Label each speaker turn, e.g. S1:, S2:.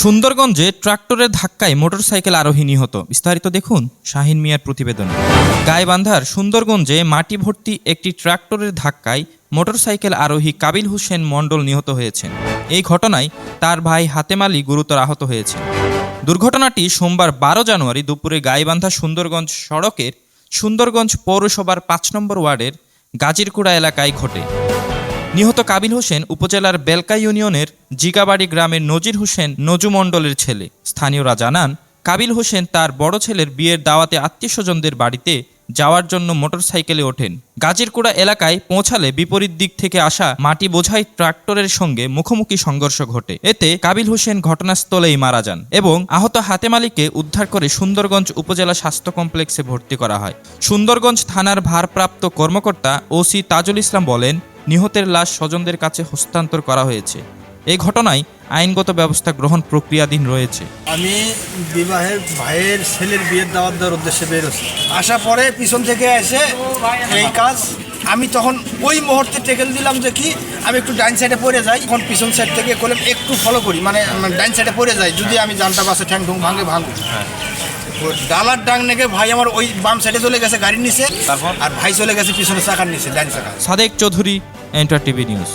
S1: সুন্দরগঞ্জে ট্রাক্টরের ধাক্কায় মোটরসাইকেল আরোহী নিহত। বিস্তারিত দেখুন শাহিন মিয়ার প্রতিবেদনে। গাইবান্ধার সুন্দরগঞ্জে মাটি ভর্তি একটি ট্রাক্টরের ধাক্কায় মোটরসাইকেল আরোহী কাবিল হোসেন মণ্ডল নিহত হয়েছেন। এই ঘটনায় তার ভাই হাতেম আলী গুরুতর আহত হয়েছে। দুর্ঘটনাটি সোমবার 12 জানুয়ারি দুপুরে গাইবান্ধা সুন্দরগঞ্জ সড়কের সুন্দরগঞ্জ পৌরসভার 5 নম্বর ওয়ার্ডের গাজীরকুড়া এলাকায় ঘটে। নিহত কাবিল হোসেন উপজেলার বেলকা ইউনিয়নের জিগাবাড়ি গ্রামের নজির হোসেন নজু মণ্ডলের ছেলে। স্থানীয়রা জানান, কাবিল হোসেন তার বড় ছেলের বিয়ের দাওয়াতে আত্মীয়স্বজনদের বাড়িতে যাওয়ার জন্য মোটরসাইকেলে ওঠেন। গাজীরকুড়া এলাকায় পৌঁছালে বিপরীত দিক থেকে আসা মাটি বোঝাই ট্রাক্টরের সঙ্গে মুখোমুখি সংঘর্ষ ঘটে। এতে কাবিল হোসেন ঘটনাস্থলেই মারা যান এবং আহত হাতেম আলীকে উদ্ধার করে সুন্দরগঞ্জ উপজেলা স্বাস্থ্য কমপ্লেক্সে ভর্তি করা হয়। সুন্দরগঞ্জ থানার ভারপ্রাপ্ত কর্মকর্তা ওসি তাজুল ইসলাম বলেন, নিহতের লাশ স্বজনদের কাছে হস্তান্তর করা হয়েছে। এই ঘটনায় আইনগত ব্যবস্থা গ্রহণ প্রক্রিয়াধীন রয়েছে।
S2: আমি বিবাহের ভাইয়ের ছেলের বিয়ের দাওয়াত দেওয়ার উদ্দেশ্যে বেরোছি। আসার পরে পিছন থেকে এসে এই কাজ, আমি তখন ওই মুহূর্তে টেকেল দিলাম যে কি আমি একটু ডাইন সাইডে পড়ে যাই। তখন পিছন সাইড থেকে করলাম একটু ফলো করি, মানে ডাইন সাইডে পড়ে যাই, যদি আমি জানটা বাসে ঠ্যাং ঠুং ভাঙুক। ডালার ডাং নেগে ভাই আমার ওই বাম সাইডে চলে গেছে গাড়ির নিচে, আর ভাই চলে গেছে পিছনে চাকার নিচে, ডাইন চাকা।
S1: Sadek Chowdhury, enter TV news.